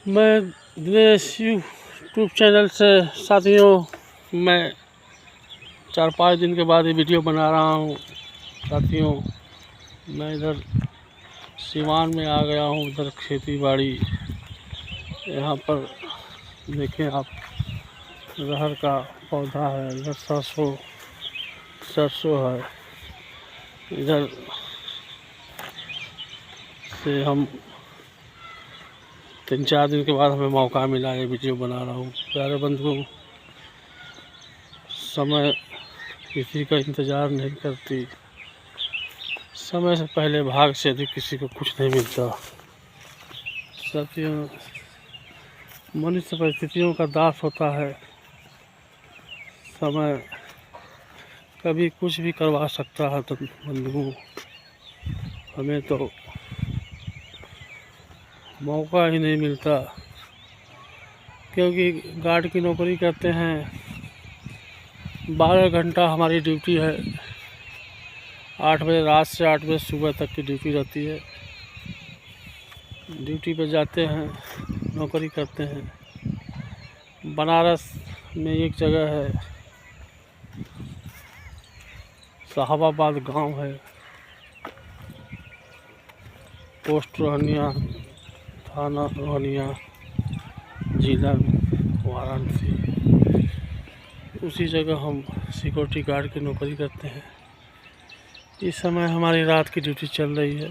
मैं Dinesh YouTube channel से साथियों मैं 4-5 दिन के बाद ये वीडियो बना रहा हूँ। साथियों मैं इधर सिवान में आ गया हूँ। उधर खेती बाड़ी, यहाँ पर देखें आप, अरहर का पौधा है, इधर सरसों है। इधर से हम 3-4 दिन के बाद हमें मौका मिला, ये वीडियो बना रहा हूँ। प्यारे बंधुओं, समय किसी का इंतज़ार नहीं करती, समय से पहले भाग से अधिक किसी को कुछ नहीं मिलता। साथियों, मनुष्य परिस्थितियों का दास होता है। समय कभी कुछ भी करवा सकता है। तो बंधुओं, हमें तो मौका ही नहीं मिलता, क्योंकि गार्ड की नौकरी करते हैं। 12 घंटा हमारी ड्यूटी है। 8 बजे रात से 8 बजे सुबह तक की ड्यूटी रहती है। ड्यूटी पे जाते हैं, नौकरी करते हैं। बनारस में एक जगह है, साहबाबाद गांव है, पोस्ट रोहनिया, थाना रोहनिया, जिला वाराणसी। उसी जगह हम सिक्योरिटी गार्ड की नौकरी करते हैं। इस समय हमारी रात की ड्यूटी चल रही है।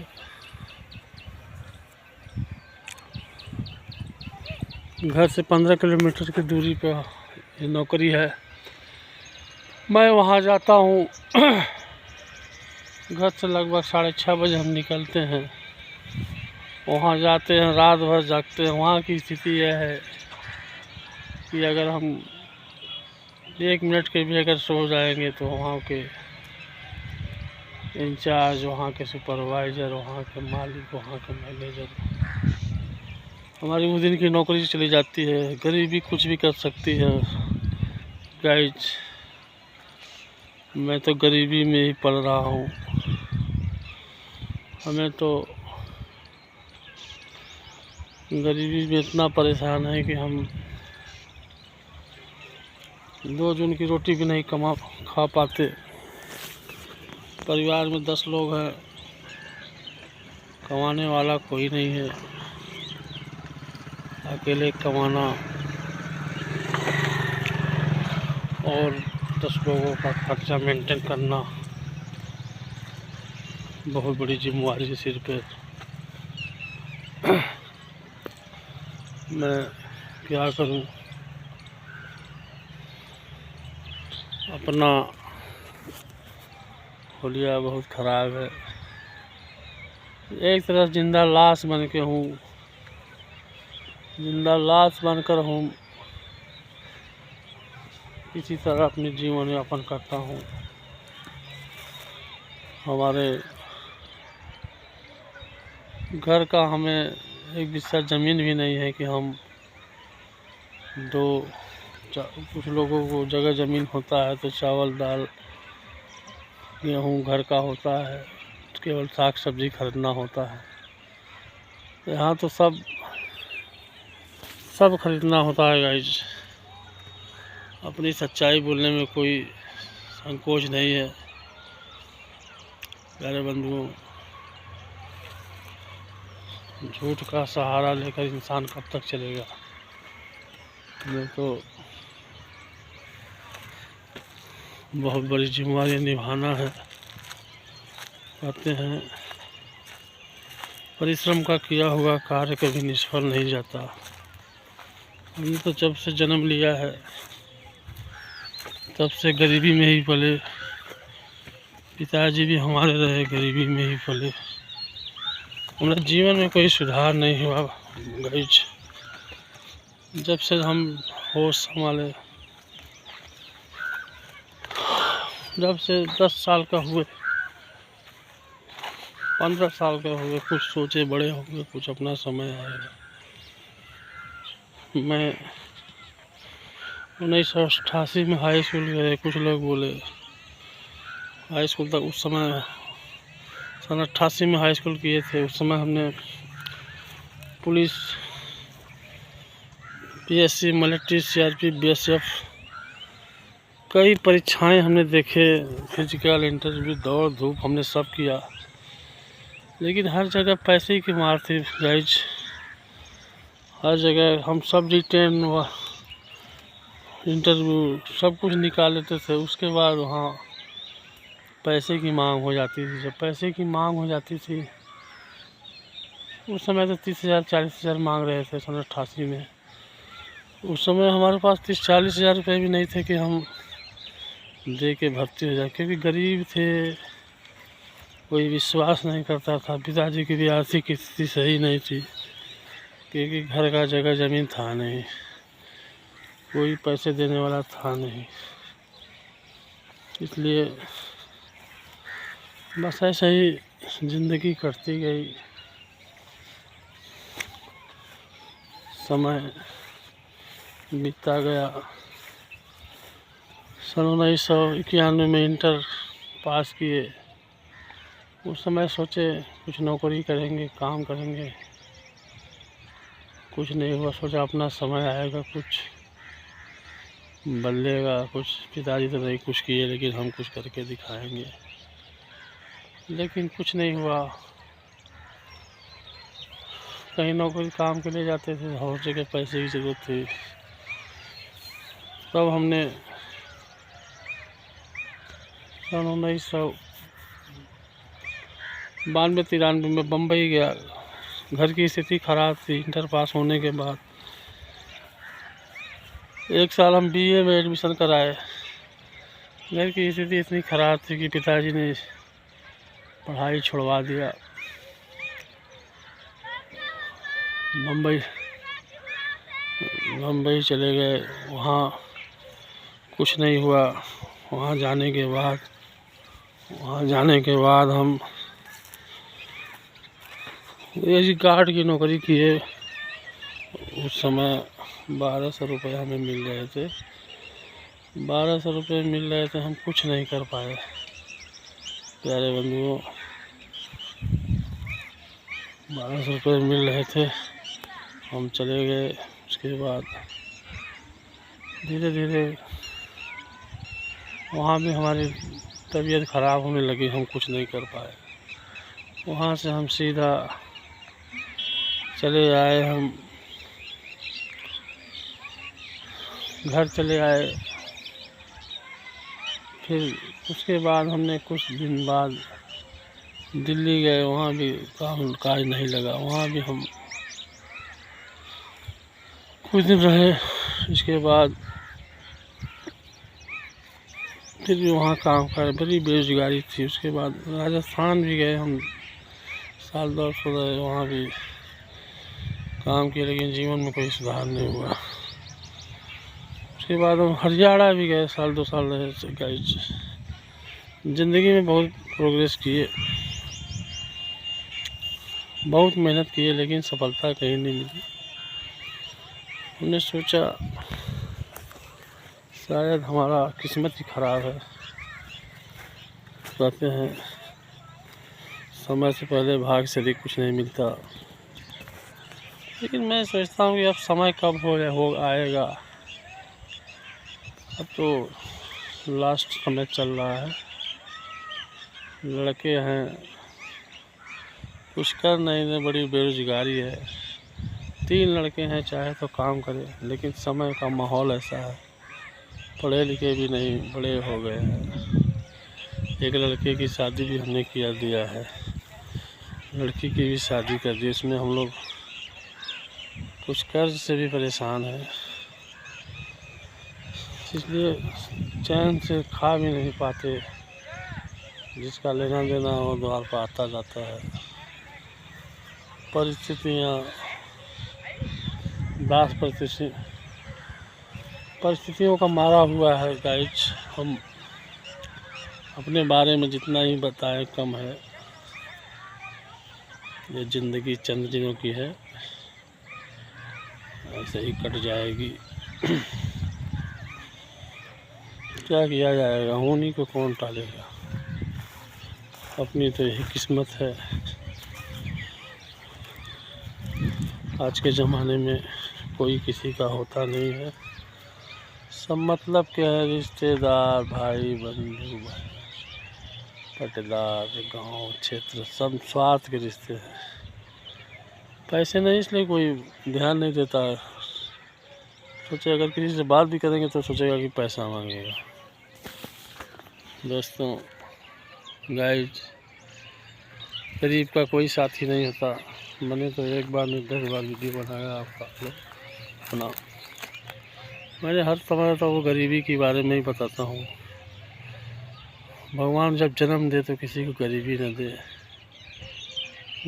घर से 15 किलोमीटर की दूरी पर ये नौकरी है। मैं वहाँ जाता हूँ। घर से लगभग 6:30 बजे हम निकलते हैं। वहाँ जाते हैं, रात भर जागते हैं। वहाँ की स्थिति यह है कि अगर हम 1 मिनट के भी अगर सो जाएंगे तो वहाँ के इंचार्ज, वहाँ के सुपरवाइज़र, वहाँ के मालिक, वहाँ के मैनेजर, हमारी उस दिन की नौकरी चली जाती है। गरीबी कुछ भी कर सकती है गाइज। मैं तो गरीबी में ही पल रहा हूँ। हमें तो गरीबी में इतना परेशान है कि हम 2 जून की रोटी भी नहीं खा पाते। परिवार में 10 लोग हैं, कमाने वाला कोई नहीं है। अकेले कमाना और 10 लोगों का खर्चा मेंटेन करना बहुत बड़ी जिम्मेवारी है सिर पे। मैं क्या करूं, अपना हुलिया बहुत ख़राब है। एक तरफ जिंदा लाश बन के हूँ, जिंदा लाश बनकर हूँ, इसी तरह अपने जीवन यापन करता हूँ। हमारे घर का हमें 1 बिस्सा ज़मीन भी नहीं है कि हम कुछ लोगों को जगह ज़मीन होता है तो चावल दाल गेहूँ घर का होता है, केवल साग सब्जी खरीदना होता है। यहाँ तो सब खरीदना होता है गाइज। अपनी सच्चाई बोलने में कोई संकोच नहीं है। प्यारे बंधुओं, झूठ का सहारा लेकर इंसान कब तक चलेगा। हमें तो बहुत बड़ी जिम्मेदारी निभाना है। कहते हैं परिश्रम का किया हुआ कार्य कभी निष्फल नहीं जाता। हमने तो जब से जन्म लिया है तब से गरीबी में ही पले। पिताजी भी हमारे रहे गरीबी में ही पले। हमारे जीवन में कोई सुधार नहीं हुआ गाइज। जब से हम होश संभाले, जब से 10 साल का हुए, 15 साल का हुए, कुछ सोचे बड़े होंगे, कुछ अपना समय आएगा। मैं 1988 में हाई स्कूल गए। कुछ लोग बोले हाई स्कूल तक, उस समय सन 88 में हाई स्कूल किए थे। उस समय हमने police PSC, military, CRP, BSF, कई परीक्षाएं हमने देखे, फिजिकल, इंटरव्यू, दौड़ धूप हमने सब किया, लेकिन हर जगह पैसे की मार थी गाइज। हर जगह हम सब रिटेन व इंटरव्यू सब कुछ निकाल लेते थे, उसके बाद वहाँ पैसे की मांग हो जाती थी। जब पैसे की मांग हो जाती थी, उस समय तो 30,000 40,000 मांग रहे थे 1988 में। उस समय हमारे पास 30-40 हज़ार रुपये भी नहीं थे कि हम दे के भर्ती हो जाए, क्योंकि गरीब थे, कोई विश्वास नहीं करता था। पिताजी की भी आर्थिक स्थिति सही नहीं थी, क्योंकि घर का जगह ज़मीन था नहीं, कोई पैसे देने वाला था नहीं। इसलिए बस ऐसे ही ज़िंदगी कटती गई, समय बीतता गया। सन 1991 में इंटर पास किए। उस समय सोचे कुछ नौकरी करेंगे, काम करेंगे, कुछ नहीं हुआ। सोचा अपना समय आएगा, कुछ बदलेगा कुछ। पिताजी तो नहीं कुछ किए, लेकिन हम कुछ करके दिखाएंगे, लेकिन कुछ नहीं हुआ। कहीं नौकरी काम के लिए जाते थे, हर जगह पैसे की ज़रूरत थी। तब हमने सन 1992-93 में बम्बई गया। घर की स्थिति ख़राब थी। इंटर पास होने के बाद 1 साल हम बीए में एडमिशन कराए। घर की स्थिति इतनी ख़राब थी कि पिताजी ने पढ़ाई छुड़वा दिया। बम्बई चले गए, वहाँ कुछ नहीं हुआ। वहाँ जाने के बाद हम एजी गार्ड की नौकरी किए। उस समय 1200 रुपये हमें मिल रहे थे। 1200 रुपये मिल रहे थे, हम कुछ नहीं कर पाए। प्यारे बंधुओं, 1200 रुपये मिल रहे थे, हम चले गए। उसके बाद धीरे धीरे वहाँ भी हमारी तबीयत ख़राब होने लगी, हम कुछ नहीं कर पाए। वहाँ से हम सीधा चले आए, हम घर चले आए। फिर उसके बाद हमने कुछ दिन बाद दिल्ली गए, वहाँ भी काज नहीं लगा। वहाँ भी हम कुछ दिन रहे। इसके बाद फिर भी वहाँ काम कर, बड़ी बेरोजगारी थी। उसके बाद राजस्थान भी गए हम, साल 2 साल रहे, वहाँ भी काम किया, लेकिन जीवन में कोई सुधार नहीं हुआ। उसके बाद हम हरियाणा भी गए, साल 2 साल रहे। गाइस, ज़िंदगी में बहुत प्रोग्रेस किए, बहुत मेहनत किए, लेकिन सफलता कहीं नहीं मिली। हमने सोचा शायद हमारा किस्मत ही ख़राब है। कहते हैं समय से पहले भाग्य से अधिक कुछ नहीं मिलता, लेकिन मैं सोचता हूँ कि अब समय कब हो आएगा। अब तो लास्ट समय चल रहा है। लड़के हैं, कुछ कर नहीं रहे, बड़ी बेरोजगारी है। 3 लड़के हैं, चाहे तो काम करें, लेकिन समय का माहौल ऐसा है। पढ़े लिखे भी नहीं, बड़े हो गए हैं। एक लड़के की शादी भी हमने दिया है, लड़की की भी शादी कर दी। इसमें हम लोग कुछ कर्ज से भी परेशान है, इसलिए चैन से खा भी नहीं पाते। जिसका लेना देना हो द्वार पर आता जाता है। परिस्थितियों का मारा हुआ है गाइज। हम अपने बारे में जितना ही बताएं कम है। ये ज़िंदगी चंद दिनों की है, ऐसे ही कट जाएगी। क्या किया जाएगा, होनी को कौन टालेगा। अपनी तो यही किस्मत है। आज के ज़माने में कोई किसी का होता नहीं है। सब मतलब के है, रिश्तेदार, भाई बंधु, पटेदार, गांव क्षेत्र, सब स्वार्थ के रिश्ते हैं। पैसे नहीं, इसलिए कोई ध्यान नहीं देता है। सोचे अगर किसी से बात भी करेंगे तो सोचेगा कि पैसा मांगेगा। दोस्तों, गाइस, गरीब का कोई साथी नहीं होता। मैंने तो एक बार नहीं 10 बार वीडियो बनाया आपका अपना। मैंने हर समय तो वो गरीबी के बारे में ही बताता हूँ। भगवान जब जन्म दे तो किसी को गरीबी न दे।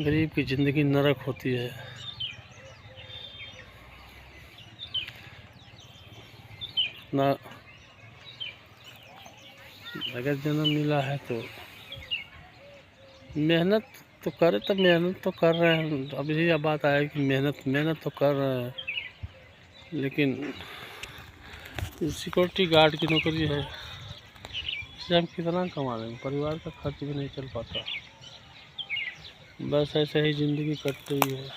गरीब की ज़िंदगी नरक होती है। ना अगर जन्म मिला है तो मेहनत तो करे, तो मेहनत तो कर रहे हैं। अब यही बात आया कि मेहनत तो कर रहे हैं, लेकिन सिक्योरिटी गार्ड की नौकरी है, इससे हम कितना कमा लेंगे? परिवार का खर्च भी नहीं चल पाता। बस ऐसे ही ज़िंदगी कट रही है।